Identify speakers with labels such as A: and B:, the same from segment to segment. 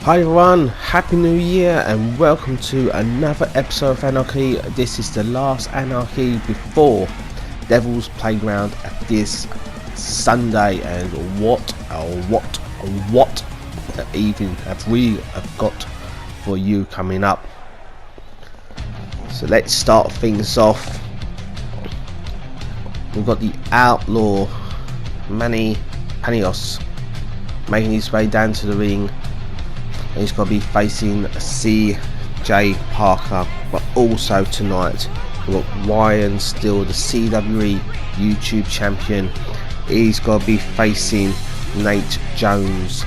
A: Hi everyone, Happy New Year and welcome to another episode of Anarchy. This is the last Anarchy before Devil's Playground this Sunday, and what evening have we got for you coming up. So let's start things off. We've got the Outlaw Manny making his way down to the ring. And he's going to be facing CJ Parker, but also tonight we've got Ryan Steele, the CWE YouTube champion. He's going to be facing Nate Jones.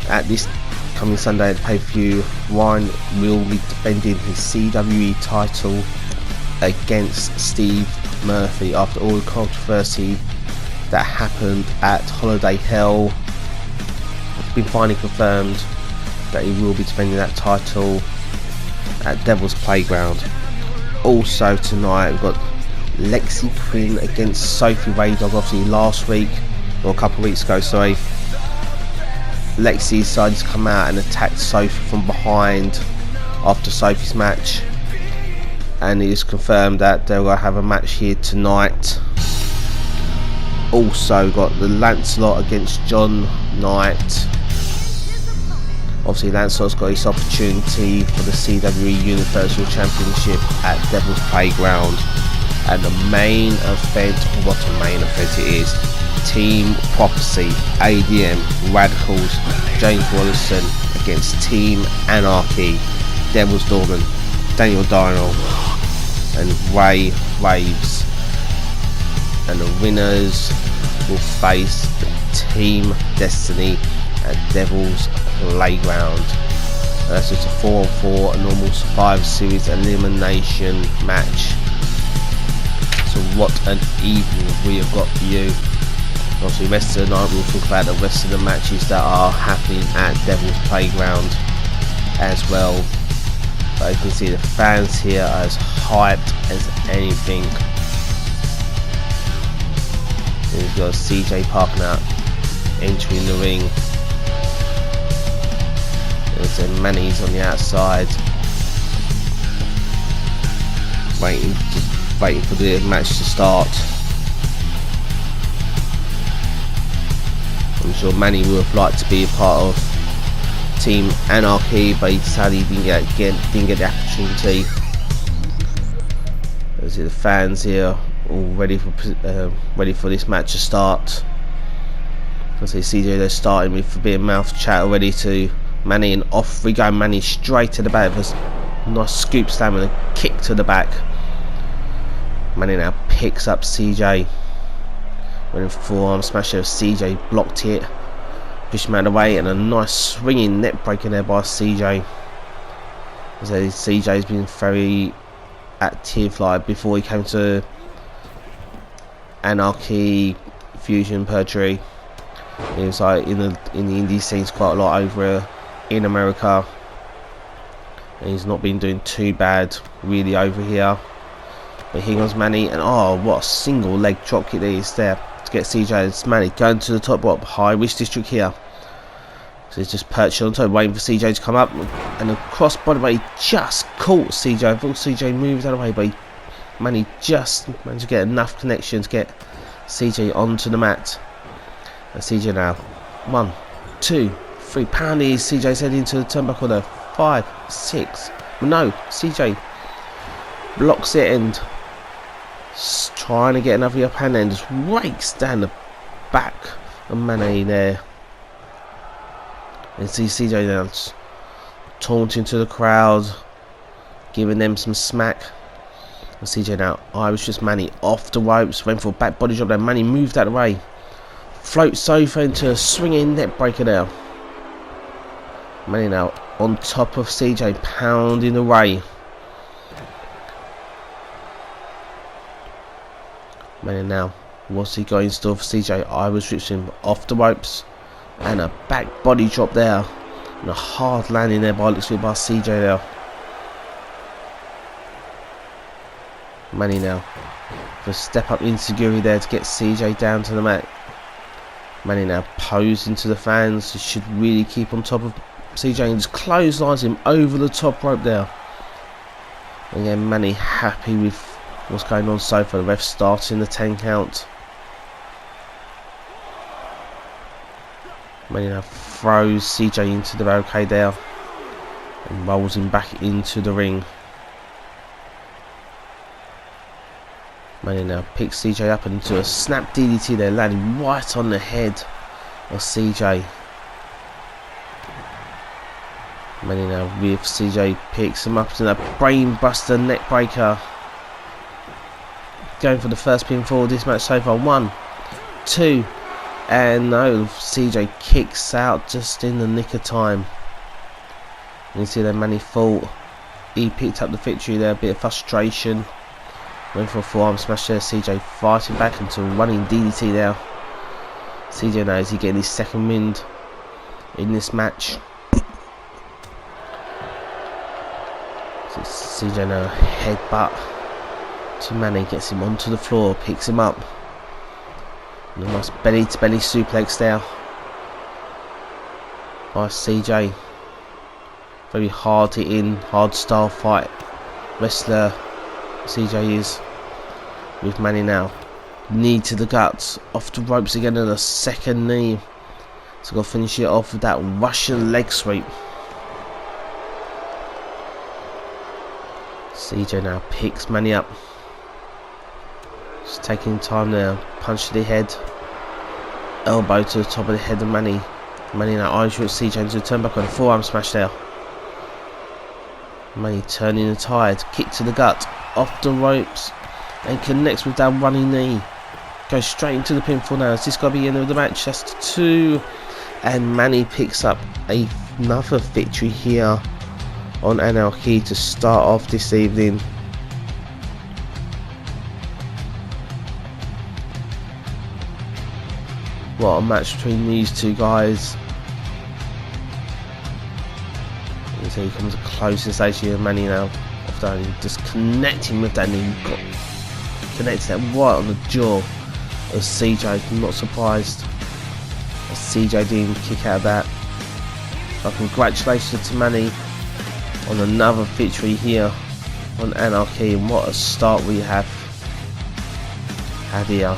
A: At this coming Sunday at pay-per-view, Ryan will be defending his CWE title against Steve Murphy after all the controversy that happened at Holiday Hell. It's been finally confirmed that he will be defending that title at Devil's Playground. Also tonight we've got Lexi Quinn against Sophie Raydog. Obviously last week, or a couple of weeks ago, sorry, Lexi decided to come out and attack Sophie from behind after Sophie's match, and it is confirmed that they will have a match here tonight. Also got the Lancelot against John Knight. Obviously Lancelot's got his opportunity for the CWE Universal Championship at Devil's Playground, and the main event, what a main event it is, Team Prophecy, ADM, Radicals, James Wallison against Team Anarchy, Devil's Dorman, Daniel Dino and Ray Waves, and the winners will face the Team Destiny at Devil's Playground. That's just a 4-on-4, a normal Survivor Series elimination match. So what an evening we have got for you. Obviously the rest of the night we'll talk about the rest of the matches that are happening at Devil's Playground as well. But you can see the fans here are as hyped as anything. And we've got CJ Parker now entering the ring. There's Manny's on the outside, waiting to waiting for the match to start. I'm sure Manny would have liked to be a part of Team Anarchy, but he sadly didn't get the opportunity. As the fans here all ready for this match to start. I see CJ they're starting with forbidden mouth chat already to Manny, and off we go. Manny straight to the back with a nice scoop slam and a kick to the back. Manny now picks up CJ. Went in forearm smash there. CJ blocked it, pushed him out of the way, and a nice swinging net breaking there by CJ. As CJ's been very active, like before he came to Anarchy, Fusion, Perjury. He was like in the indie scenes quite a lot over in America, and he's not been doing too bad really over here. But here comes Manny, and oh, what a single leg drop kick there is there to get CJ. It's Manny going to the top rope, high risk district here. So he's just perched on top, waiting for CJ to come up, and a cross body, but he just caught CJ. I thought CJ moved out of the way, but Manny just managed to get enough connection to get CJ onto the mat. And CJ now, 1, 2, 3, pounding CJ's head into the turnbuckle there. 5, 6, no, CJ blocks it and trying to get another up hand and just rakes down the back of Manny there. And see CJ now taunting to the crowd, giving them some smack. And CJ now Irish just Manny off the ropes, went for a back body drop there. Manny moved out of the way, floats Sophie into a swinging net breaker there. Manny now on top of CJ, pounding away. Manny now, what's he going still for CJ? Irish rips him off the ropes, and a back body drop there, and a hard landing there by Lexi by CJ there. Manny now for a step up insecurity there to get CJ down to the mat. Manny now posing to the fans. He should really keep on top of CJ and just clotheslines him over the top rope there. And again, Manny happy with what's going on so far. The ref starting the 10 count. Manny now throws CJ into the barricade there and rolls him back into the ring. Manny now picks CJ up into a snap DDT there, landing right on the head of CJ. Manny now with CJ picks him up to that brainbuster neck breaker. Going for the first pinfall of this match so far. 1, 2, and no, CJ kicks out just in the nick of time. You see that Manny fought. He picked up the victory there, a bit of frustration. Went for a forearm smash there. CJ fighting back into a running DDT there. CJ knows he's getting his second wind in this match. So CJ now headbutt to Manny, gets him onto the floor, picks him up. And a nice belly to belly suplex there by CJ. Very hard hitting, hard style fight wrestler CJ is with Manny now. Knee to the guts, off the ropes again, and a second knee. So got to finish it off with that Russian leg sweep. CJ now picks Manny up. Just taking time there. Punch to the head. Elbow to the top of the head of Manny. Manny now Irish with CJ into the turnbuckle and forearm smash there. Manny turning the tide. Kick to the gut. Off the ropes. And connects with that running knee. Goes straight into the pinfall now. Is this going to be the end of the match? That's 2. And Manny picks up another victory here on Anarchy to start off this evening. What a match between these two guys. And so he comes close in stage here. Manny now off down, just connecting with that knee. Connects that right on the jaw of CJ. I'm not surprised as CJ didn't kick out of that. But congratulations to Manny on another victory here on Anarchy, and what a start we have. Adia.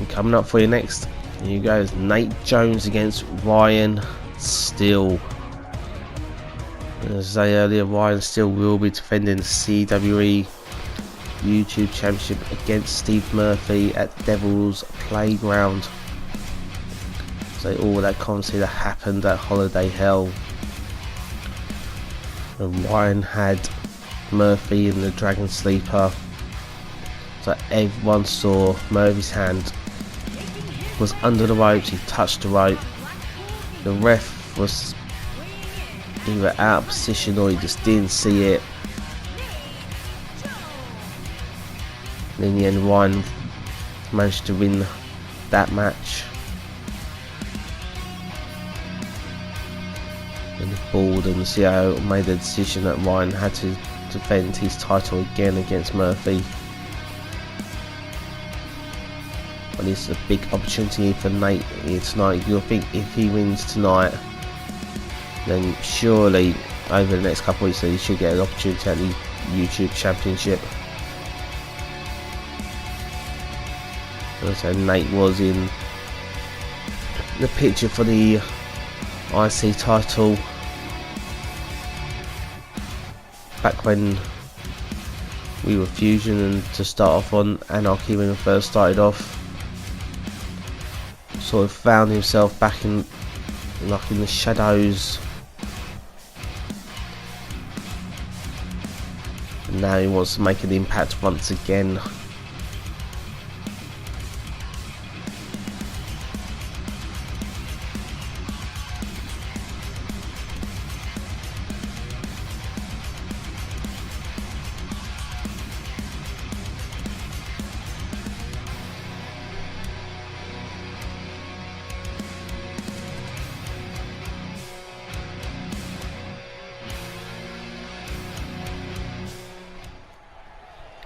A: Coming up for you next, here you go, Nate Jones against Ryan Steele. As I said earlier, Ryan Steele will be defending the CWE YouTube Championship against Steve Murphy at Devil's Playground. So all that conversation that happened at Holiday Hell, and Ryan had Murphy in the Dragon Sleeper. So everyone saw Murphy's hand was under the ropes, he touched the rope. The ref was either out of position or he just didn't see it. And in the end, Ryan managed to win that match. And the board and the CIO made the decision that Ryan had to defend his title again against Murphy. But it's a big opportunity for Nate here tonight. You'll think if he wins tonight, then surely over the next couple of weeks he should get an opportunity at the YouTube Championship. So Nate was in the picture for the IC title back when we were Fusion, and to start off on Anarchy when we first started off. Sort of found himself back in the shadows, and now he wants to make an impact once again.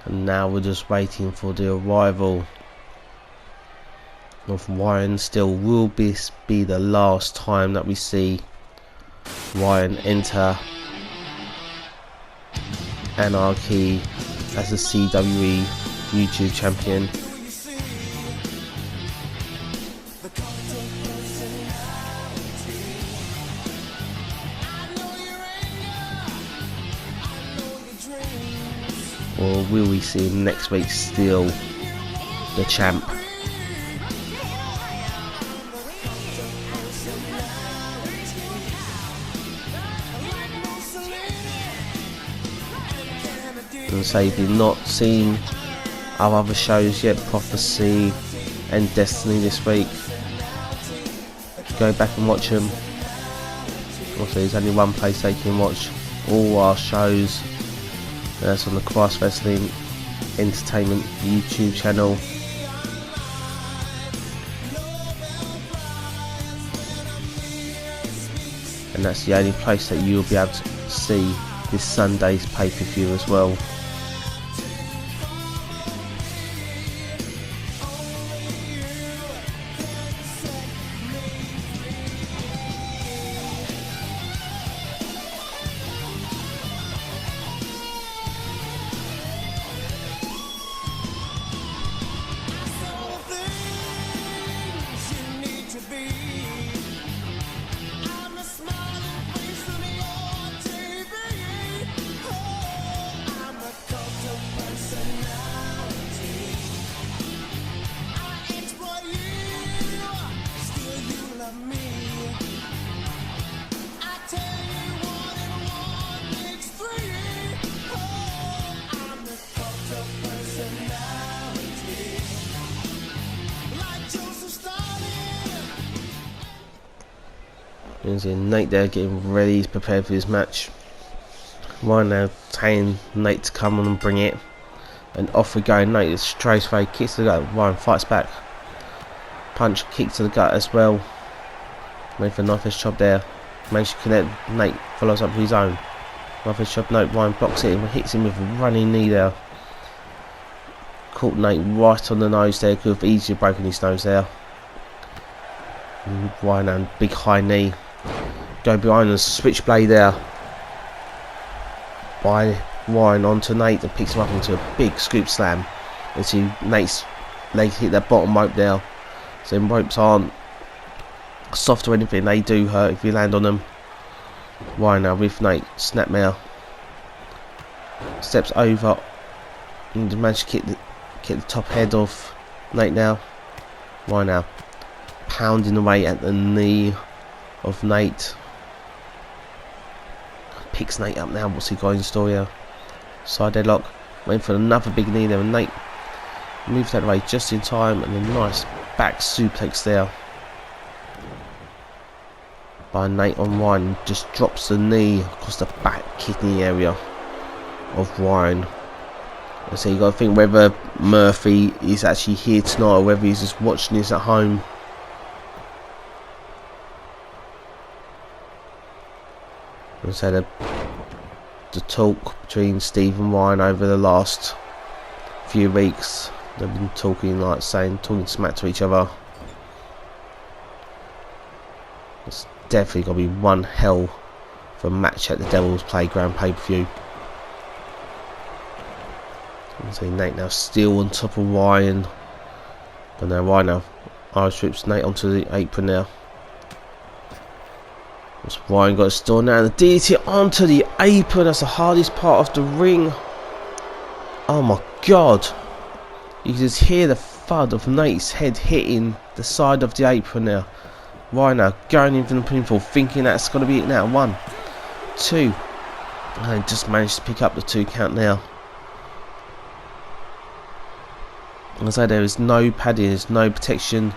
A: And now we're just waiting for the arrival of Ryan Steele. Will this be the last time that we see Ryan enter Anarchy as a CWE YouTube champion? Or will we see him next week still the champ? And say if you've not seen our other shows yet, Prophecy and Destiny this week, go back and watch them. Also, there's only one place they can watch all our shows. That's on the Cross Wrestling Entertainment YouTube channel. And that's the only place that you'll be able to see this Sunday's pay-per-view as well. You can see Nate there getting ready, he's prepared for his match. Ryan now telling Nate to come on and bring it. And off we go. Nate straight away kicks to the gut. Ryan fights back. Punch, kick to the gut as well. Made for a nice chop there. managed to connect. Nate follows up with his own. Another shot. No, Ryan blocks it and hits him with a running knee there. Caught Nate right on the nose there. Could have easily broken his nose there. Ryan and big high knee. Go behind the switchblade there. By Ryan onto Nate and picks him up into a big scoop slam. You see Nate's legs hit that bottom rope there. So ropes aren't soft or anything, they do hurt if you land on them. Ryan now with Nate, snapmare. Steps over and managed to get the top head off Nate now. Ryan now pounding away at the knee of Nate. Picks Nate up now. What's he got in store here? Side headlock. Waiting for another big knee there, and Nate moves that away just in time, and a nice back suplex there by Nate on Ryan. Just drops the knee across the back kidney area of Ryan. So you got to think whether Murphy is actually here tonight or whether he's just watching this at home. So the talk between Steve and Ryan over the last few weeks, they've been talking talking smack to each other. It's definitely got to be one hell of a match at the Devil's Playground pay-per-view. See Nate now still on top of Ryan, but now Ryan now Irish whips Nate onto the apron now. Ryan got a store now, and the DDT onto the apron. That's the hardest part of the ring. Oh my god, you can just hear the thud of Nate's head hitting the side of the apron now. Ryan now going in for the pinfall, thinking that's going to be it now. 1, 2, and just managed to pick up the 2 count now. As I say, there is no padding, there's no protection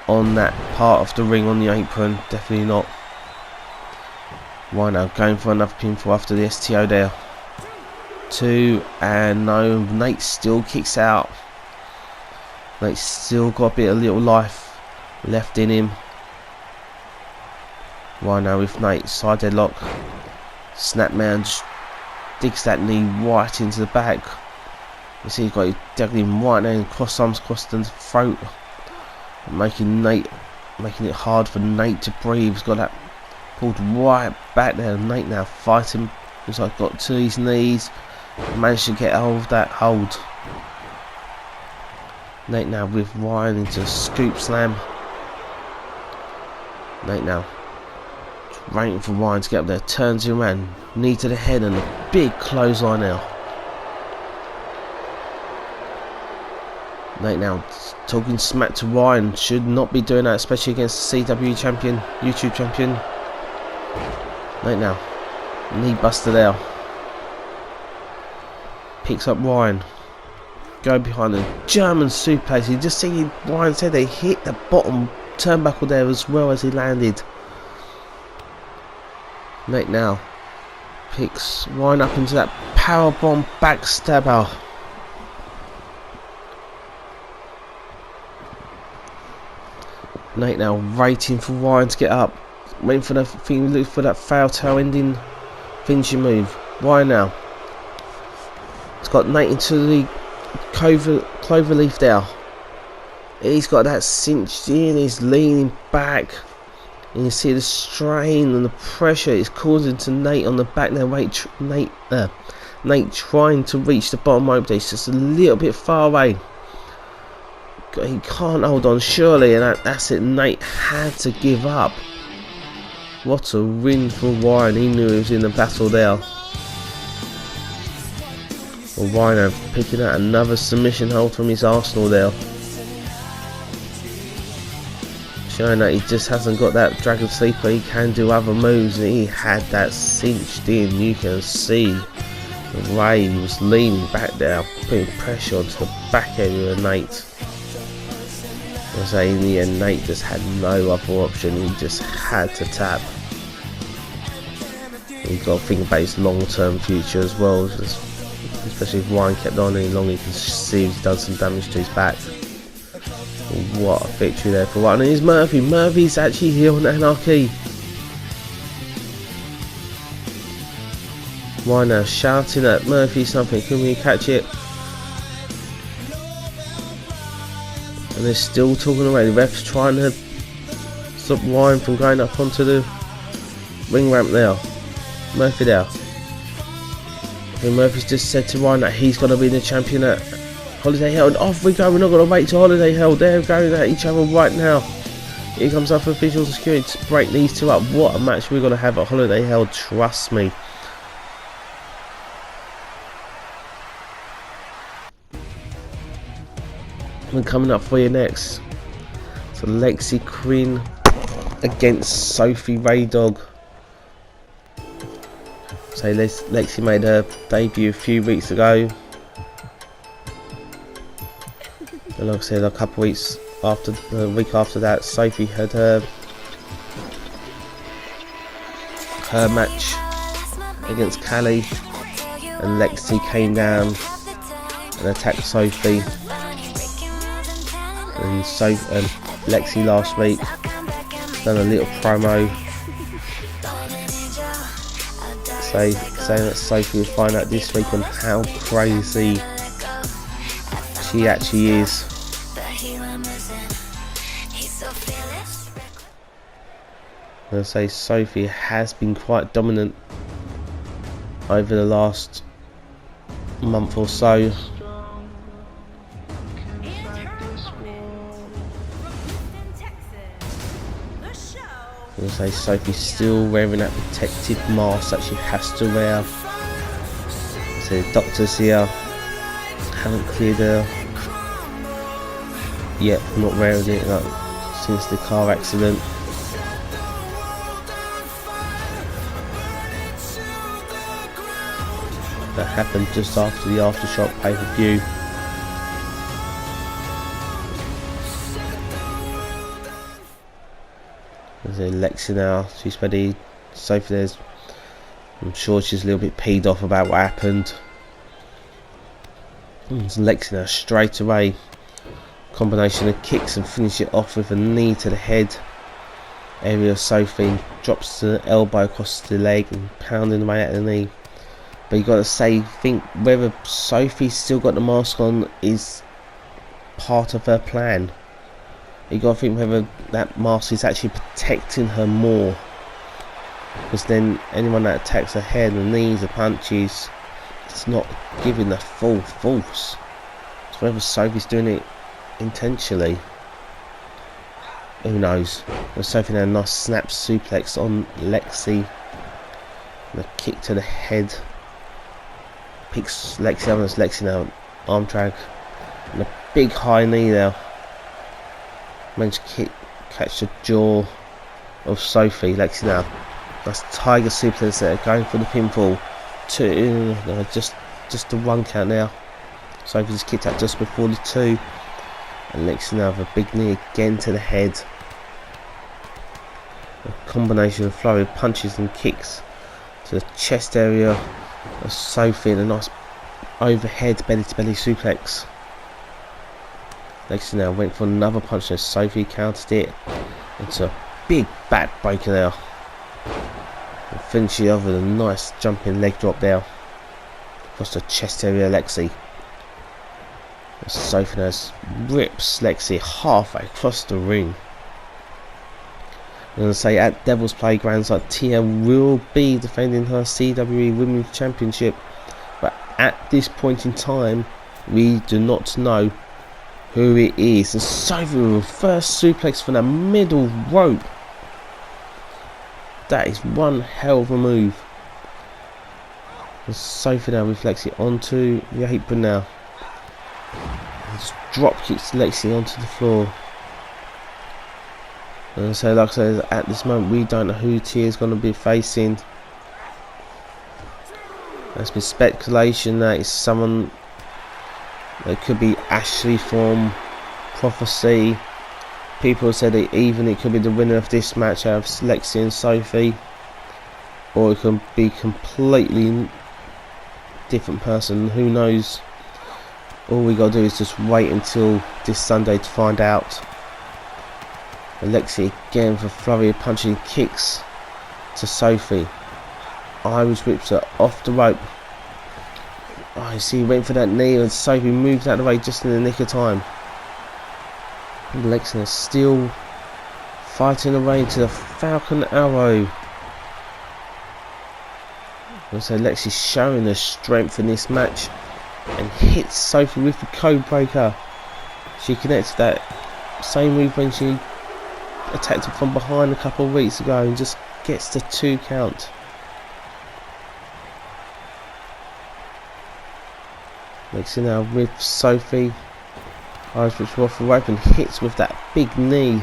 A: on that part of the ring on the apron, definitely not. Ryan now going for another pinfall after the STO there. 2, and no, Nate still kicks out. Nate's still got a bit of little life left in him. Ryan now with Nate, side headlock. Snapman just digs that knee right into the back. You see he's got it digging right now, cross arms across the throat, making it hard for Nate to breathe. He's got that pulled right back there. Nate now fighting. Looks like got to his knees. Managed to get hold of that hold. Nate now with Ryan into a scoop slam. Nate now waiting for Ryan to get up there. Turns him around. Knee to the head and a big clothesline now. Nate now talking smack to Ryan. Should not be doing that, especially against the CWE champion, YouTube champion. Nate now knee buster there. Picks up Ryan. Go behind the German suplex. You just see Ryan said they hit the bottom turnbuckle there as well as he landed. Nate now picks Ryan up into that powerbomb backstabber. Nate now waiting for Ryan to get up. Waiting for the thing, look for that fail tail ending finishing move. Ryan now. It's got Nate into the clover leaf there. He's got that cinched in, he's leaning back. And you see the strain and the pressure it's causing to Nate on the back there. Nate trying to reach the bottom rope there. He's just a little bit far away. He can't hold on surely, and that's it. Nate had to give up. What a win for Ryan. He knew he was in the battle there. Well, Ryan picking out another submission hold from his arsenal there, showing that he just hasn't got that dragon sleeper. He can do other moves, and he had that cinched in. You can see the way he was leaning back there, putting pressure onto the back area of Nate. I say in the end, Nate just had no other option. He just had to tap. You've got to think about his long-term future as well, especially if Ryan kept on any longer. You can see he's done some damage to his back. What a victory there for Ryan. And here's Murphy. Murphy's actually here on Anarchy. Why now? Shouting at Murphy something. Couldn't we catch it? And they're still talking away. The ref's trying to stop Ryan from going up onto the ring ramp now. Murphy there. And Murphy's just said to Ryan that he's going to be the champion at Holiday Hell. And off we go. We're not going to wait till Holiday Hell. They're going at each other right now. Here comes up official security to break these two up. What a match we're going to have at Holiday Hell. Trust me. And coming up for you next. So Lexi Quinn against Sophie Raydog. So Lexi made her debut a few weeks ago. And like I said, a couple of weeks after, the week after that, Sophie had her match against Callie, and Lexi came down and attacked Sophie. And Lexi last week done a little promo saying that Sophie will find out this week on how crazy she actually is. And I say Sophie has been quite dominant over the last month or so. I say Sophie's still wearing that protective mask that she has to wear. So the doctors here haven't cleared her yet, not wearing it since the car accident. That happened just after the Aftershock pay-per-view. There's Lexi now, she's ready. Sophie there's, I'm sure she's a little bit peed off about what happened. There's Lexi now straight away. Combination of kicks and finish it off with a knee to the head area of Sophie. Drops the elbow across the leg and pounding away at the knee. But you got to say, think whether Sophie's still got the mask on is part of her plan. You got to think whether that mask is actually protecting her more, because then anyone that attacks her head, the knees, the punches, it's not giving the full force. So whether Sophie's doing it intentionally, who knows. And Sophie now a nice snap suplex on Lexi, and a kick to the head. Picks Lexi up, and it's Lexi now arm drag, and a big high knee there. Managed to catch the jaw of Sophie. Lexi now. That's tiger suplex there, going for the pinfall. Two, no, just the one count now. Sophie just kicked out just before the two, and Lexi now with a big knee again to the head. A combination of flurry of punches and kicks to the chest area of Sophie, and a nice overhead belly to belly suplex. Lexi now went for another punch as Sophie countered it. It's a big back breaker there. And finish it off with a nice jumping leg drop there across the chest area of Lexi. And Sophie now rips Lexi halfway across the ring. I'm going to say at Devil's Playgrounds that Tia will be defending her CWE Women's Championship. But at this point in time, we do not know who it is. And Sophie with a first suplex from the middle rope. That is one hell of a move. And Sophie now with Lexi onto the apron now. And just drop kicks Lexi onto the floor. And so like I said, at this moment we don't know who Tia is going to be facing. There's been speculation that it's someone. It could be Ashley from Prophecy. People said that even it could be the winner of this match out of Lexi and Sophie, or it could be completely different person. Who knows? All we gotta do is just wait until this Sunday to find out. And Lexi again for flurry of punching kicks to Sophie. Irish whips her off the rope. Oh, you see, he went for that knee and Sophie moved out of the way just in the nick of time. And Lexi is still fighting her way into the Falcon Arrow. And so Lexi's showing her strength in this match and hits Sophie with the code breaker. She connects that same move when she attacked her from behind a couple of weeks ago and just gets the 2 count. Lexi now with Sophie. Irish whips off the rope and hits with that big knee.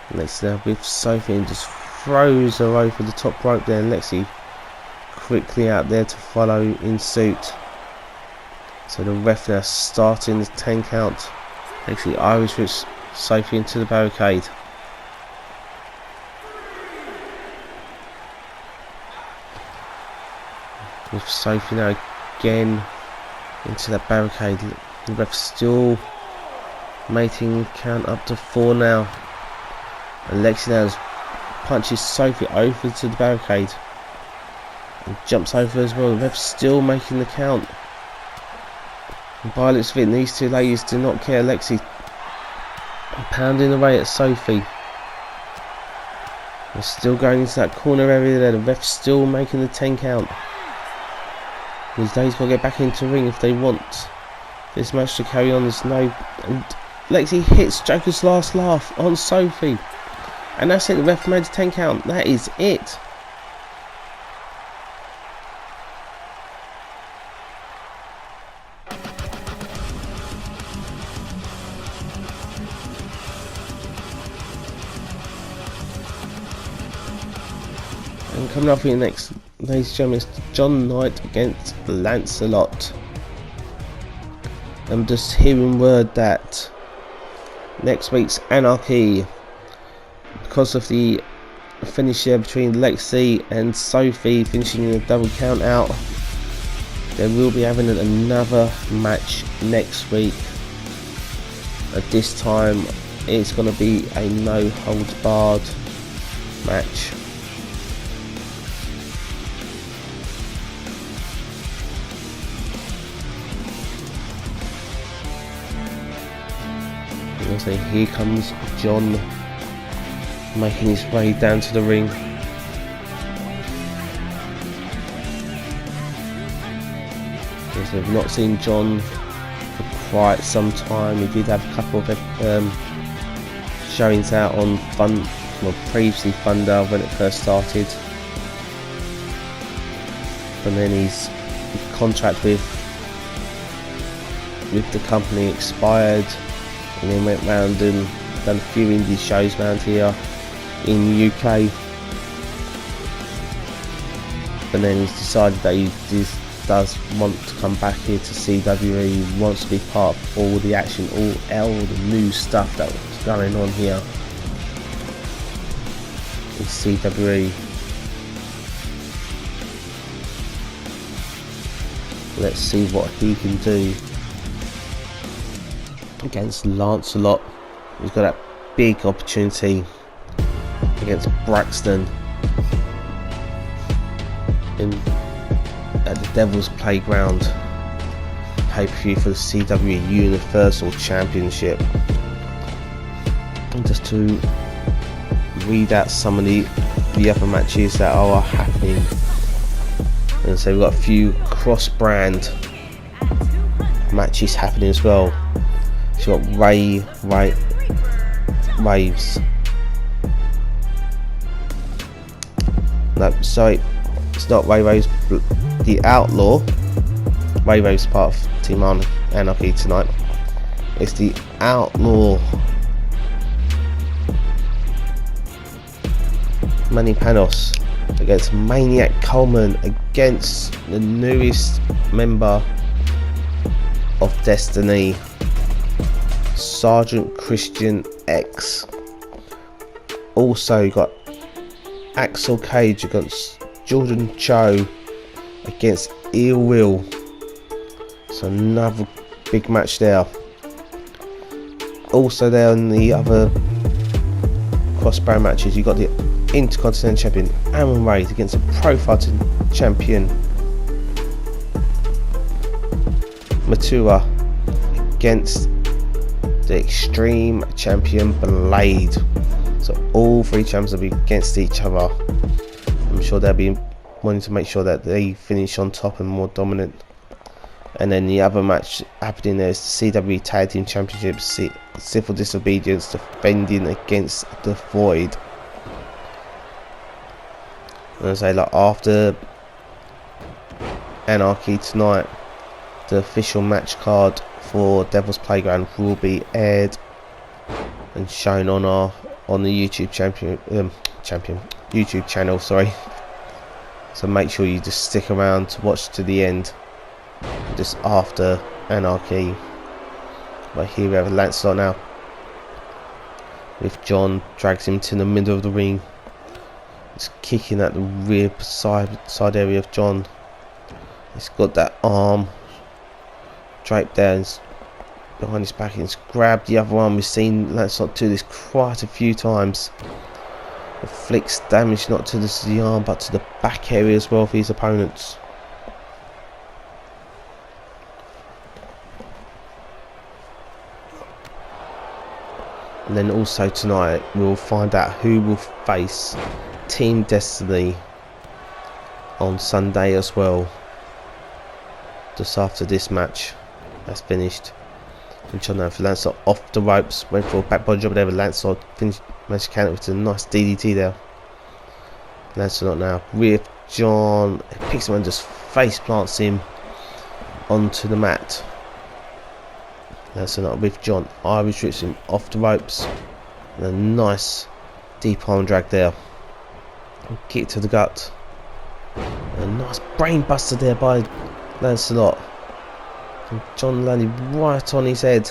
A: Lexi now with Sophie and just throws her over the top rope there. And Lexi quickly out there to follow in suit. So the ref now starting the 10 count. Lexi Irish whips Sophie into the barricade. With Sophie now again into that barricade. The ref still making count up to 4 now. And Lexi now punches Sophie over to the barricade and jumps over as well. The ref's still making the count. And by the looks of it, these two ladies do not care. Lexi pounding away at Sophie. They're still going into that corner area there. The ref's still making the 10 count. These ladies got to get back into the ring if they want this match to carry on. There's no... And Lexi hits Joker's last laugh on Sophie. And that's it, the ref made the 10 count. That is it. And coming up here next, ladies and gentlemen, it's John Knight against Lancelot. I'm just hearing word that next week's Anarchy, because of the finish here between Lexi and Sophie finishing in a double count out, they will be having another match next week. At this time it's going to be a no holds barred match. So here comes John making his way down to the ring. Yes, we've not seen John for quite some time. He did have a couple of showings out on previously Thunder when it first started, and then his contract with the company expired. And then went round and done a few indie shows around here in the UK. But then he's decided that he does want to come back here to CWE. He wants to be part of all the action, all the new stuff that's going on here in CWE. Let's see what he can do against Lancelot, who's got that big opportunity against Braxton at the Devil's Playground pay-per-view for the CWE Universal Championship. And just to read out some of the other matches that are happening, and so we've got a few cross-brand matches happening as well. So we've got Waves. No, sorry, it's not Waves. The Outlaw. Waves part of Team Anarchy tonight. It's the Outlaw. Manny Pasos against Maniac Coleman, against the newest member of Destiny, Sergeant Christian X. Also got Axel Cage against Jordan Cho against Ill Will. So another big match there. Also there on the other crossbar matches. You've got the Intercontinental Champion Aaron Wade against the Pro Fighting Champion Matua against the Extreme Champion Blade. So all three champions will be against each other. I'm sure they'll be wanting to make sure that they finish on top and more dominant. And then the other match happening there is the CWE Tag Team Championships, Civil Disobedience defending against the Void. And I say, like, after Anarchy tonight, the official match card for Devil's Playground will be aired and shown on the YouTube YouTube channel. Sorry. So make sure you just stick around to watch to the end. Just after Anarchy. But here we have Lancelot now, with John drags him to the middle of the ring. He's kicking at the rear side area of John. He's got that arm draped there behind his back, and he's grabbed the other arm. We've seen Lancelot do this quite a few times. Inflicts damage not to the arm but to the back area as well for his opponents. And then also tonight we'll find out who will face Team Destiny on Sunday as well, just after this match that's finished. And John for Lancelot off the ropes, went for a back body drop there, but Lancelot finished, managed to counter with a nice DDT there. Lancelot now with John, picks him and just face plants him onto the mat. Lancelot with John, Irish rips him off the ropes, and a nice deep arm drag there. Kick to the gut. A nice brain buster there by Lancelot. And John landed right on his head.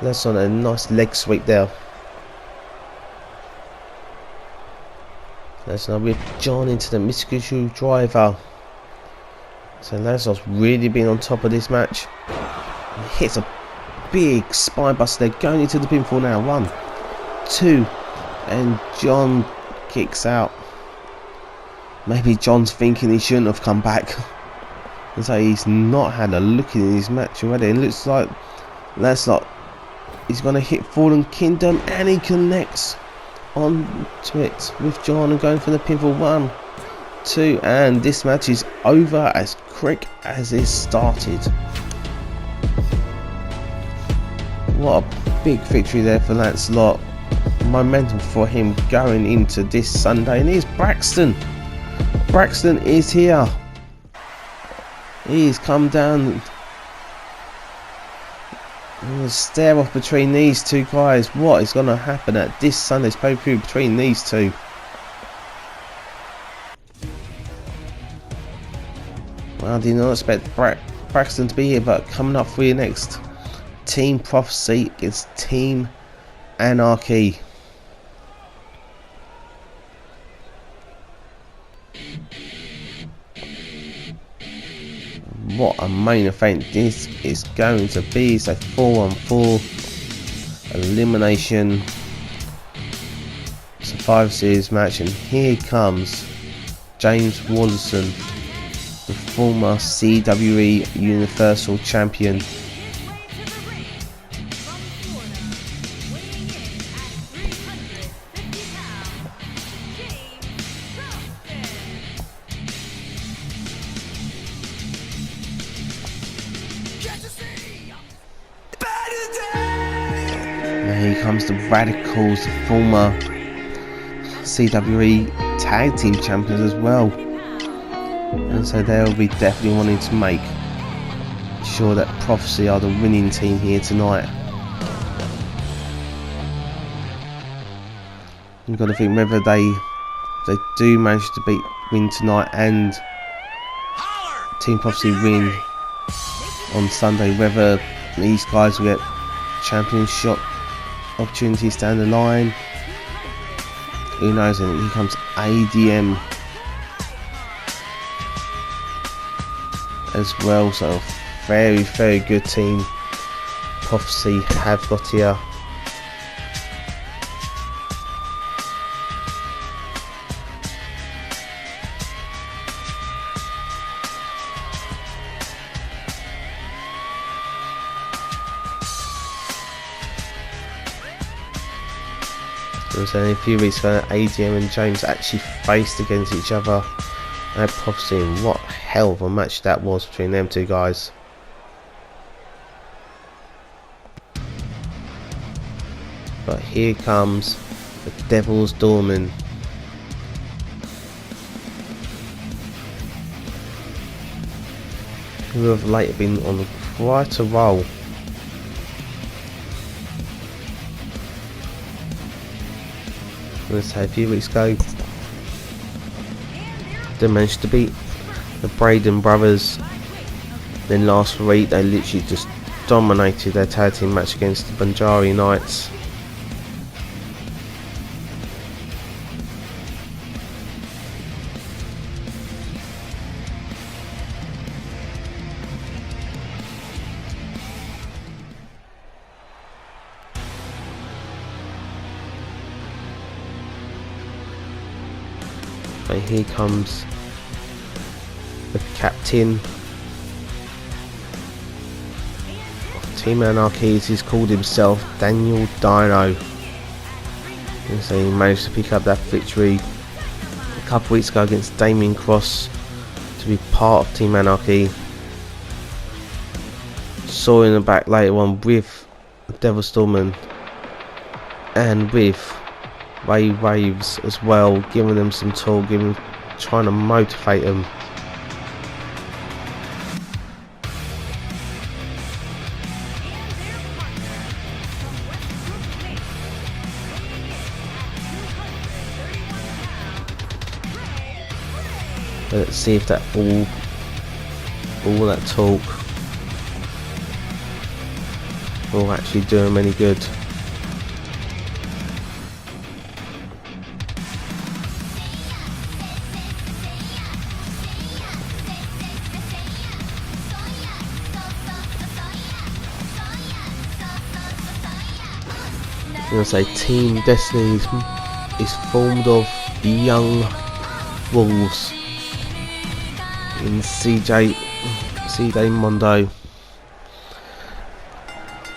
A: Lancelot a nice leg sweep there. Lancelot with John into the Mitsubishi driver. So Lancelot's really been on top of this match. He hits a big spine buster there, going into the pinfall now. 1, 2, and John kicks out. Maybe John's thinking he shouldn't have come back. And so he's not had a look in his match already. It looks like Lancelot is going to hit Fallen Kingdom, and he connects onto it with John and going for the pinfall. 1, 2, and this match is over as quick as it started. What a big victory there for Lancelot. Momentum for him going into this Sunday. And here's Braxton. Braxton is here. He's come down. The stare off between these two guys. What is going to happen at this Sunday's pay-per-view between these two? Well, I did not expect Braxton to be here, but coming up for you next, Team Prophecy is Team Anarchy. What a main event this is going to be. It's a 4-on-4 elimination Survivor Series match, and here comes James Wallerson, the former CWE Universal Champion. Here comes the Radicals, the former CWE Tag Team Champions as well. And so they'll be definitely wanting to make sure that Prophecy are the winning team here tonight. You've got to think whether they do manage to win tonight and Team Prophecy win on Sunday, whether these guys will get championship opportunities down the line. Who knows? And here comes ADM as well. So very, very good team Prophecy have got here. It was only a few weeks ago that ADM and James actually faced against each other. And Prophecy, and what hell of a match that was between them two guys. But here comes the Devil's Doorman. Who have later been on quite a roll. Let's say a few weeks ago they managed to beat the Braden brothers. Then last week they literally just dominated their tag team match against the Banjari Knights. And here comes the captain of Team Anarchy, as he's called himself, Daniel Dino. And so he managed to pick up that victory a couple weeks ago against Damien Cross to be part of Team Anarchy. Saw in the back later on with Devil Storman and with Ray Waves as well, giving them some talk, trying to motivate them. Let's see if that all that talk will actually do them any good. I'm going to say Team Destiny is formed of young wolves in CJ Mondo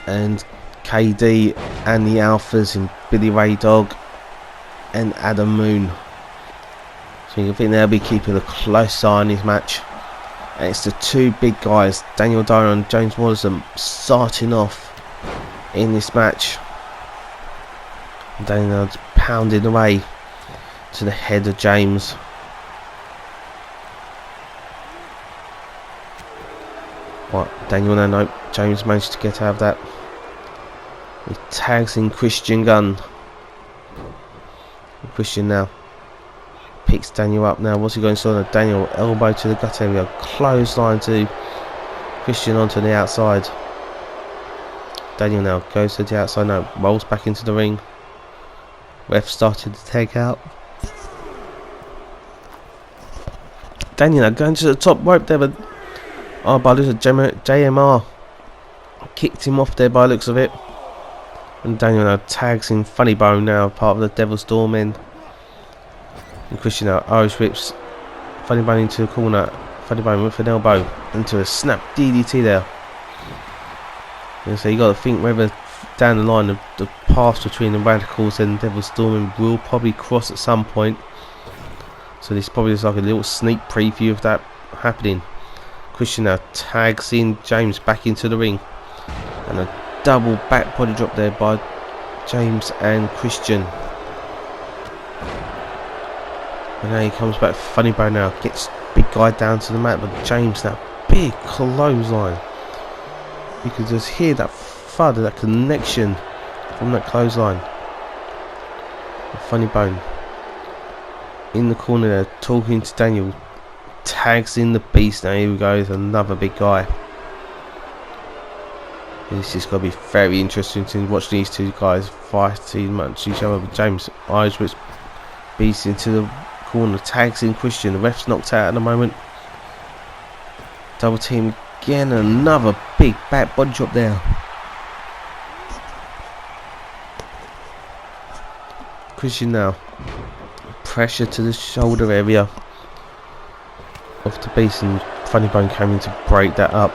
A: and KD, and the Alphas in Billy Raydog and Adam Moon. So you think they'll be keeping a close eye on this match. And it's the two big guys, Daniel Dyer and James Morrison, starting off in this match. Daniel's pounding away to the head of James. What? Daniel, no, James managed to get out of that. He tags in Christian Gunn. Christian now picks Daniel up now. What's he going to do? Daniel, elbow to the gut area. Clothesline to Christian onto the outside. Daniel now goes to the outside now. Rolls back into the ring. Ref started to take out. Daniel now going to the top rope there, but by the looks of JMR kicked him off there by the looks of it. And Daniel now tags in Funny Bone now, part of the Devil's Doormen. And Christian now Irish whips Funny Bone into the corner. Funny Bone with an elbow into a snap DDT there. And so you got to think whether down the line the path between the Radicals and Devil's Doormen will probably cross at some point. So this probably is like a little sneak preview of that happening. Christian now tags in James back into the ring, and a double back body drop there by James and Christian. And now he comes back. Funny Bone now gets big guy down to the mat, but James now big clothesline. You can just hear that thud of that connection from that clothesline. Funny Bone in the corner there talking to Daniel. Tags in the beast now. Here we go, another big guy. This is going to be very interesting to watch these two guys fighting much each other. But James eyes which beast into the corner, tags in Christian. The ref's knocked out at the moment. Double team again, another big back body drop there. Christian now pressure to the shoulder area of the beast, and Funny Bone came in to break that up.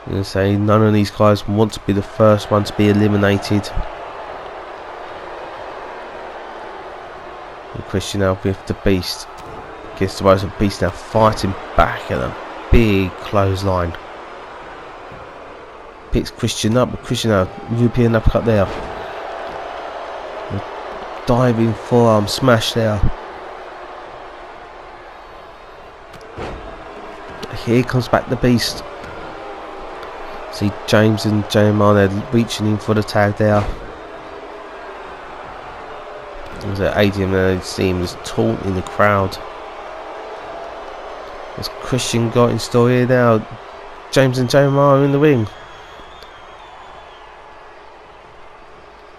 A: I'm going to say none of these guys want to be the first one to be eliminated. And Christian now with the Beast. Gets the rise of Beast now fighting back at a big clothesline. Picks Christian up, but Christian now European uppercut there. Diving forearm smash there. Here comes back the Beast. See James and JMR there reaching in for the tag there. There's an ADM there, you see him just taunting the crowd. What's Christian got in store here now? James and JMR are in the ring.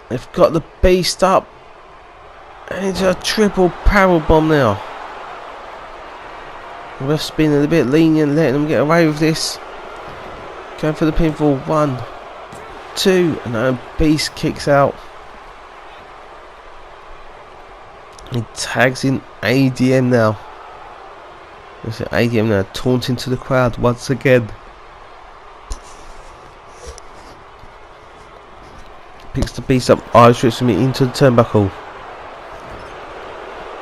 A: They've got the Beast up. And it's a triple power bomb now. The ref's been a bit lenient, letting them get away with this. Going for the pinfall. 1, 2, and now Beast kicks out. He tags in ADM now. There's an ADM now taunting to the crowd once again. Picks the Beast up, Irish whips him into the turnbuckle.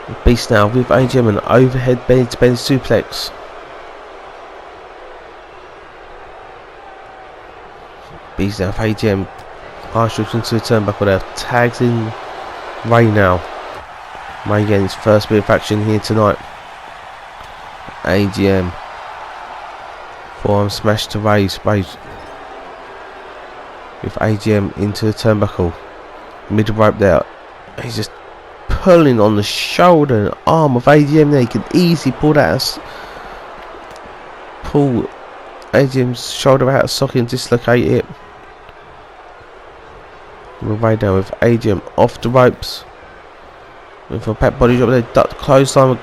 A: The Beast now with ADM and overhead belly to belly suplex. Beast now with ADM, Irish whips into the turnbuckle there. Tags in Ray now. Ray getting his first bit of action here tonight. ADM. Forearm smash to Ray's. With ADM into the turnbuckle. Middle rope there. He's just pulling on the shoulder and arm of ADM there. He can easily pull that pull ADM's shoulder out of socket and dislocate it. We're right now with ADM off the ropes. With a back body drop there, duck the clothesline.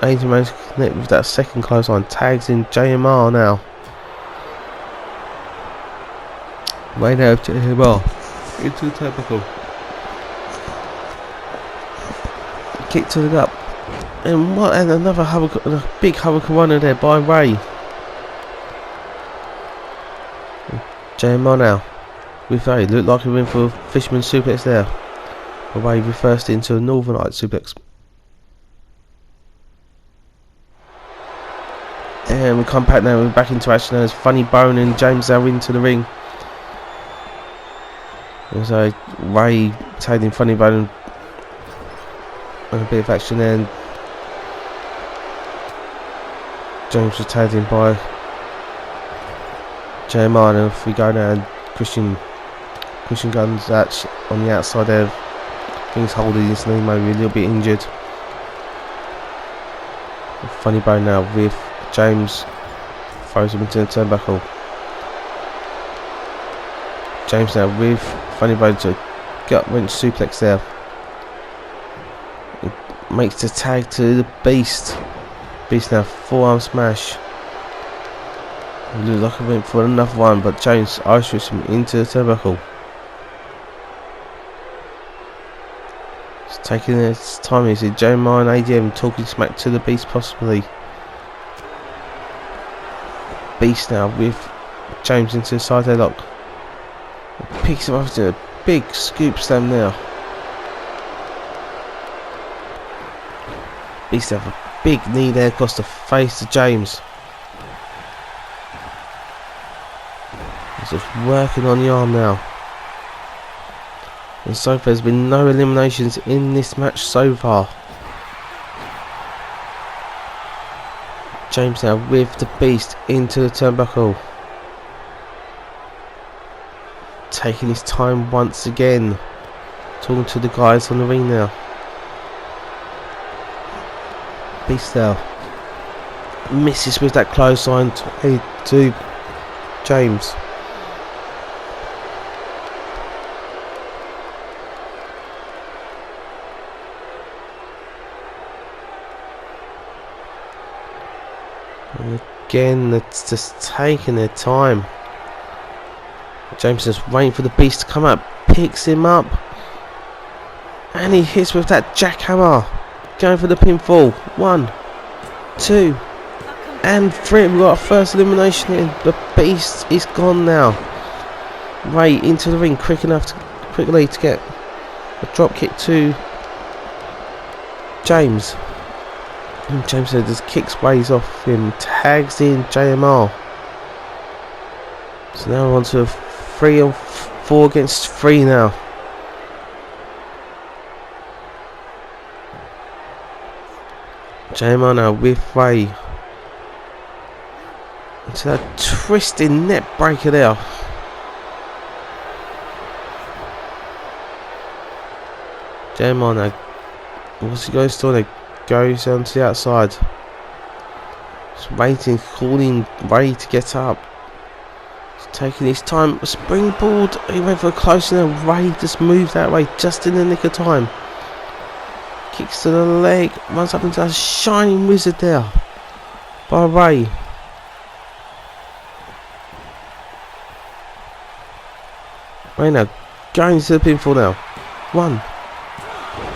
A: ADM managed to connect with that second clothesline. Tags in JMR now. Right now with JMR into the turnbuckle. Kick to the gut. And what? And another a big hurricane there by Ray. JMR now with Ray. Looked like he went for a fisherman suplex there. Ray reversed into a Northern Light suplex. And we come back now, we're back into action as Funny Bone and James are into the ring. So Ray tagging Funny Bone and a bit of action there. And James was tagged in by JMR, and if we go now, and Christian Gunn's actually on the outside there. He's holding his knee, maybe a little bit injured. Funny Bone now with James, throws him into the turnbuckle. James now with Funny Bone to gut wrench suplex there. He makes the tag to the Beast. Beast now forearm smash. He looks like he went for another one, but James Irish him into the turnbuckle. Taking his time, you see JMR and ADM talking smack to the Beast possibly. Beast now with James into the side headlock. Picks him up to a big scoop slam now. Beast have a big knee there across the face to James. He's just working on the arm now. And so far there's been no eliminations in this match so far. James now with the Beast into the turnbuckle. Taking his time once again. Talking to the guys on the ring now. Beast now misses with that clothesline to James. And again, it's just taking their time. James is waiting for the Beast to come up, picks him up, and he hits with that jackhammer, going for the pinfall. 1, 2, and 3. We've got our first elimination in. The beast is gone now. Ray into the ring quickly to get a drop kick to James. And James just kicks ways off him, tags in JMR. So now we're on to a 3 or 4 against 3 now. JMR now with Ray. Into that twisting net breaker there. JMR now. What's he going to do? Goes down to the outside. Just waiting, calling Ray to get up. He's taking his time. A springboard. He went for a close and then Ray just moved that way just in the nick of time. Kicks to the leg, runs up into a shining wizard there by Ray. Ray now going to the pinfall now. 1,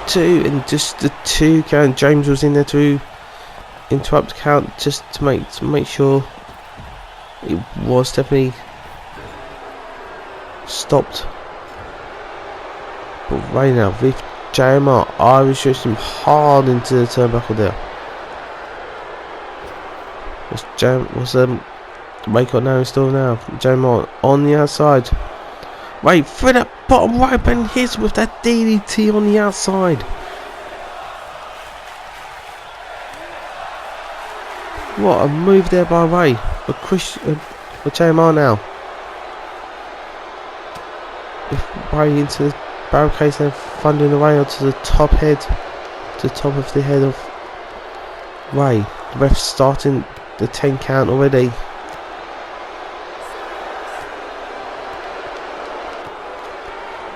A: 2, and just the 2 count. James was in there to interrupt the count just to make sure it was definitely stopped. But Ray now with JMR, I was shooting him hard into the turnbuckle there. Was Ray got now still now. JMR on the outside. Ray through that bottom rope and hits with that DDT on the outside. What a move there by Ray. For JMR now. With Ray into the barricades and thundering away onto the top head, to the top of the head of Ray. The ref's starting the 10 count already.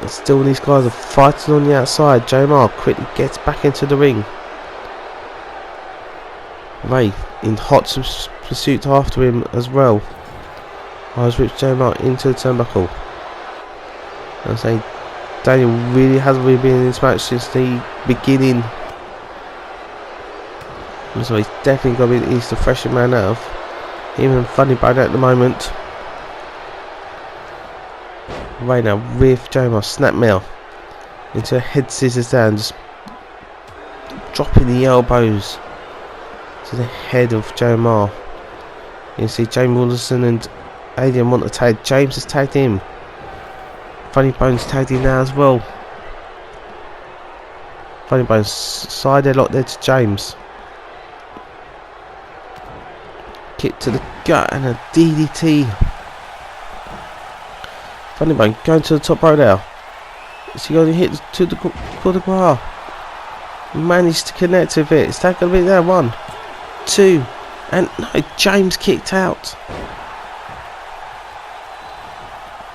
A: And still these guys are fighting on the outside. JMR quickly gets back into the ring. Ray in hot pursuit after him as well. I was with JMR into the turnbuckle. I say Daniel really hasn't really been in this match since the beginning. So he's definitely got to be the freshest man out of. Even funny about that at the moment. Right now with JMR, snap mail into a head scissors down, just dropping the elbows to the head of JMR. You can see James Wilson and Adrian want to tag. James has tagged him. Funny Bones tagged in now as well. Funny Bones side headlock there to James. Kick to the gut and a DDT. Funny Bone going to the top row now. Is he going to hit to the coup de grace? Managed to connect with it. Is that going to be there? 1, 2, and no, James kicked out.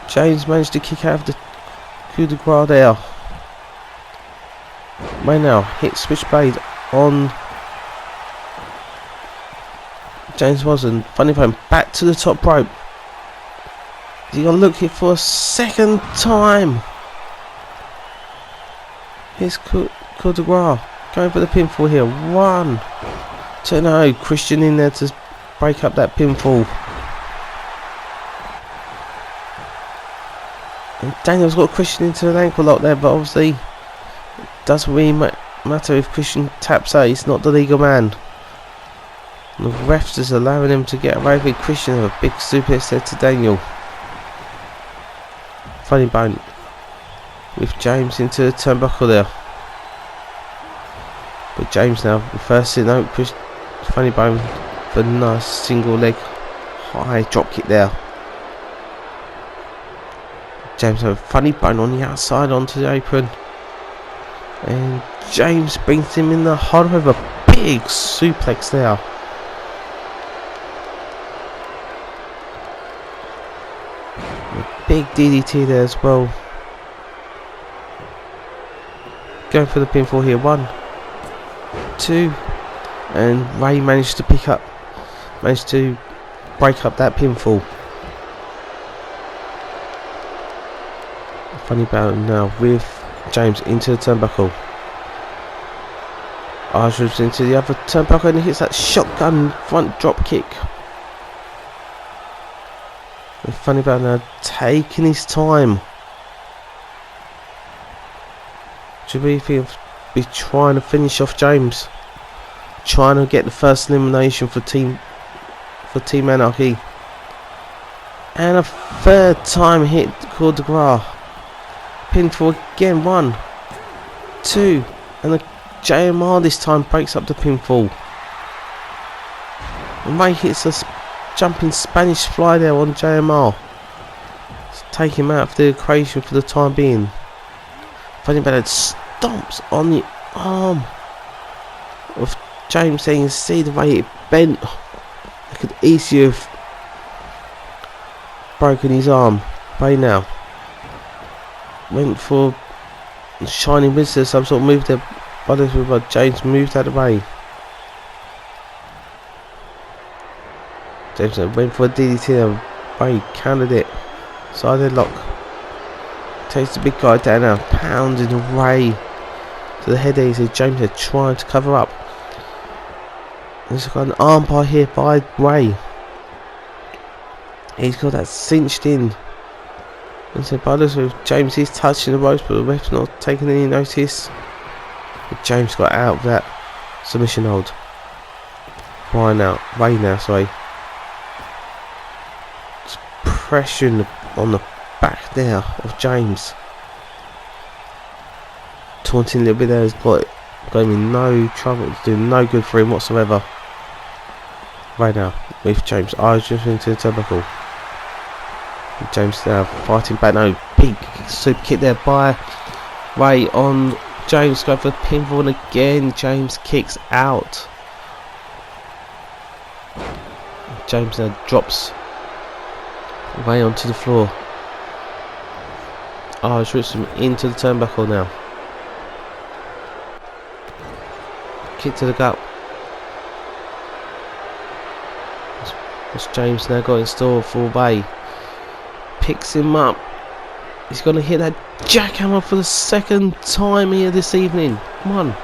A: James managed to kick out of the coup de grace there. Right now, hit switchblade on James Wilson. Funny Bone back to the top rope. Is he going to look here for a second time? Here's coup de grace. Going for the pinfall here. 1, 2, no. Christian in there to break up that pinfall. And Daniel's got Christian into an ankle lock there, but obviously it doesn't really matter if Christian taps out. He's not the legal man. And the refs is allowing him to get away with Christian with a big suplex there to Daniel. Funny Bone with James into the turnbuckle there. But James now reversing out. Funny Bone for a nice single leg high drop kick there. James have a Funny Bone on the outside onto the apron. And James brings him in the heart of a big suplex there. A big DDT there as well. Going for the pinfall here. 1, 2, and Ray managed to break up that pinfall. Funny Bone now with James into the turnbuckle. Archer's into the other turnbuckle and he hits that shotgun front drop kick. And Funny Bone now taking his time. Should we be trying to finish off James? Trying to get the first elimination for Team Anarchy. And a third time hit coup de grace. Pinfall again, 1, 2, and the JMR this time breaks up the pinfall. And Ray hits a jumping Spanish fly there on JMR. Let's take him out of the equation for the time being. Funny Bone stomps on the arm of James, there you can see the way it bent. I could easily have broken his arm. Right now. Went for Shining Wizard, some sort of move there, but James moved out of the way. James went for a DDT and Ray countered it. Side headlock. Takes the big guy down now, pounding away to the head easy. James are trying to cover up. There's got an armbar here by Ray. He's got that cinched in. And so brothers with James is touching the ropes, but the ref's not taking any notice. But James got out of that submission hold. Ray now, sorry. Just pressuring on the back there of James. Taunting a little bit there has got him in no trouble. It's doing no good for him whatsoever. Right now with James. Just into the turnbuckle. James now fighting back. No, big super kick there by Ray on James. Go for the pinfall, and again James kicks out. James now drops Ray onto the floor. Rips him into the turnbuckle now. Kick to the gut. What's James now got in store for Ray? Picks him up. He's going to hit that jackhammer for the second time here this evening. 1,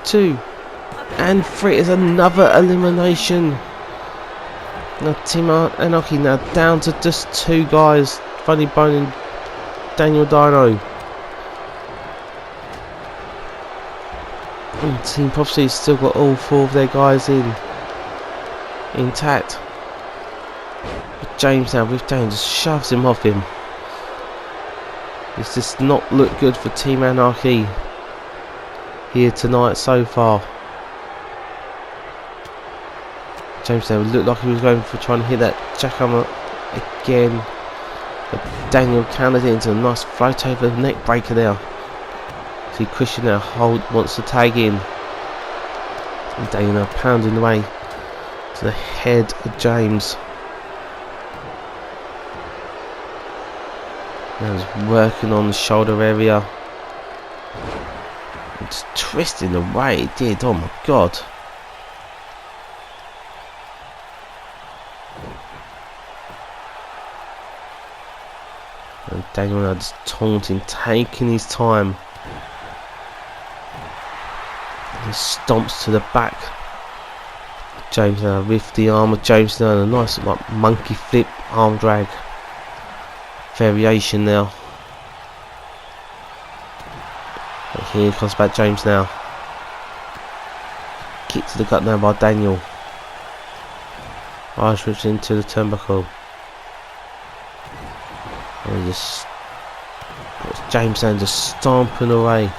A: 2, and 3 is another elimination. Now Team Anarchy now down to just 2 guys. Funny Bone and Daniel Dino. And Team Prophecy's still got all 4 of their guys intact. But James now with Daniel just shoves him off him. It's just not looked good for Team Anarchy here tonight so far. James now looked like he was going for trying to hit that jackhammer again. But Daniel countered it into a nice float over the neck breaker there. See Christian now wants to tag in. And Daniel now pounding away to the head of James. Now he's working on the shoulder area. It's twisting away, it did, oh my god. And Daniel now just taunting, taking his time. And he stomps to the back. James now with the arm of James now, a nice like monkey flip arm drag variation now. And here comes back James now. Kick to the gut now by Daniel. Irish rips into the turnbuckle. And just James now just stomping away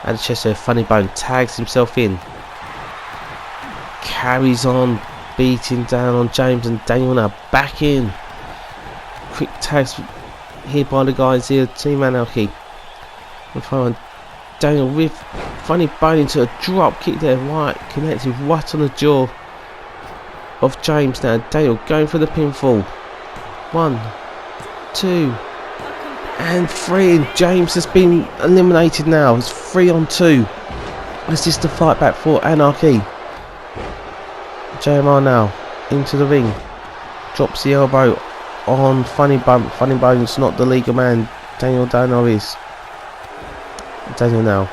A: at the chest there. Funny Bone tags himself in, carries on, beating down on James, and Daniel now back in. Quick tags here by the guys here, Team Anarchy. And finally Daniel with Funny Bone into a drop kick there, right connected right on the jaw of James now. Daniel going for the pinfall. 1, 2, and 3, and James has been eliminated now. It's 3 on 2. This is the fight back for Anarchy. JMR now into the ring, drops the elbow on Funny Bone. Funny Bone's not the legal man. Daniel Dino is. Daniel now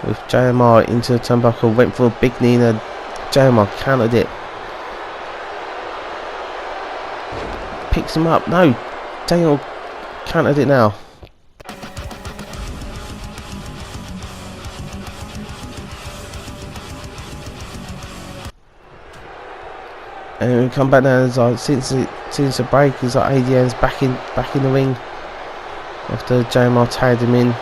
A: with JMR into the turnbuckle, went for a big knee and JMR countered it. Picks him up, no, Daniel countered it now. And we come back now, it's like, since the break, it's like ADN's back in the ring after JMR tagged him in.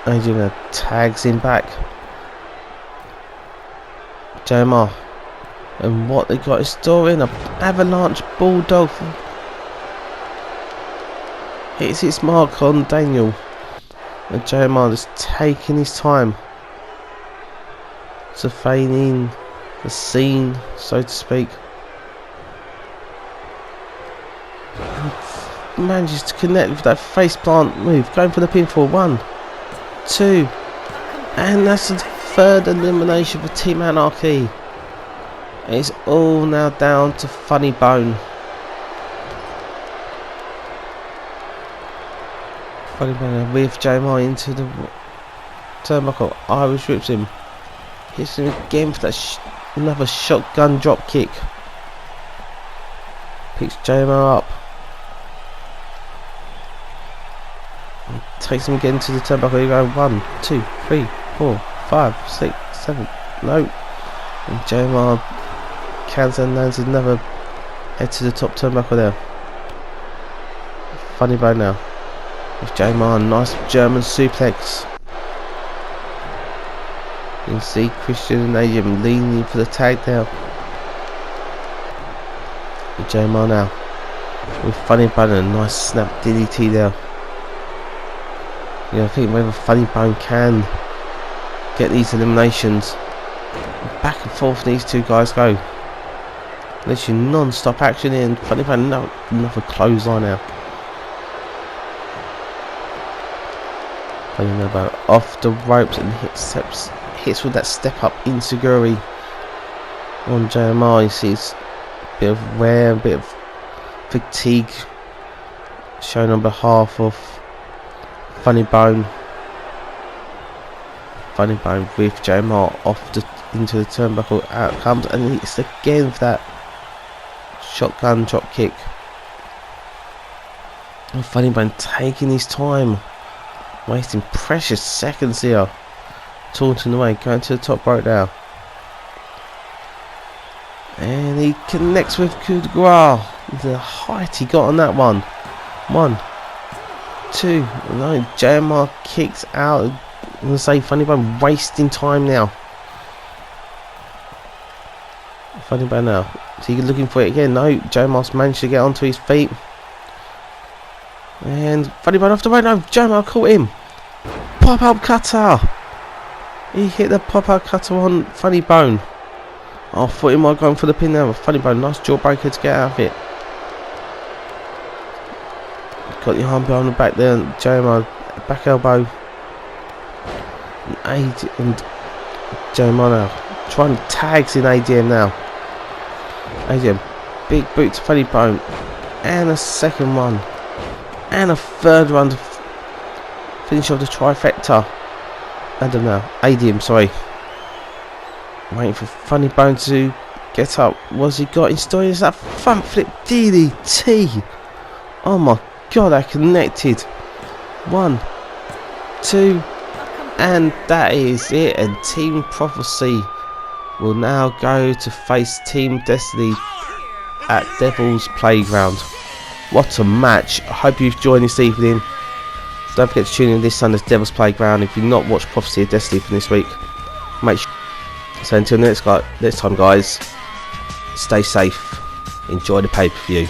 A: ADN tags him back. JMR, and what they got is storing a avalanche bulldog. Hits its mark on Daniel, and JMR is taking his time, surveying the scene, so to speak. And manages to connect with that face plant move, going for the pinfall. 1, 2, and that's the third elimination for Team Anarchy. It's all now down to Funny Bone. Funny Bone with JMR into the turnbuckle. Irish rips him. Hits him again for that another shotgun drop kick. Picks JMR up. And takes him again to the turnbuckle. You go 1, 2, 3, 4, 5, 6, 7. No. And JMR cans and lands another head to the top turnbuckle there. Funny Bone now. With JMR, nice German suplex. You can see Christian and Adrian leaning for the tag now. And JMR now with Funny Bone and a nice snap DDT there. Yeah, I think whether Funny Bone can get these eliminations. Back and forth these two guys go. Literally non-stop action here, and Funny Bone another clothesline now. Funny Bone off the ropes and hits with that step up insecurity on JMR. You see it's a bit of wear, a bit of fatigue shown on behalf of Funny Bone. Funny Bone with JMR into the turnbuckle, out comes and hits again with that shotgun drop kick. And Funny Bone taking his time, wasting precious seconds here. Taunting away, going to the top rope now. And he connects with coup de grace. The height he got on that one. 1, 2, no, JMR kicks out. I'm going to say Funny Bone wasting time now. Funny Bone now. So you're looking for it again. No, JMR's managed to get onto his feet. And Funny Bone off the rope. No, JMR caught him. Pop-up cutter. He hit the pop-out cutter on Funny Bone. I thought he might go for the pin now. Funny Bone, nice jawbreaker to get out of it. Got the arm behind the back there. JMR, back elbow. And JMR now trying to tags in ADM now. ADM, big boot to Funny Bone. And a second one. And a third one to finish off the trifecta. Adam now, ADM, sorry. Waiting for Funny Bone to get up. What's he got in store? Is that front flip DDT? Oh my god, that connected. 1, 2, and that is it. And Team Prophecy will now go to face Team Destiny at Devil's Playground. What a match. I hope you've joined this evening. Don't forget to tune in this Sunday's Devil's Playground. If you've not watched Prophecy of Destiny from this week, make sure. So until next time guys, stay safe, enjoy the pay-per-view.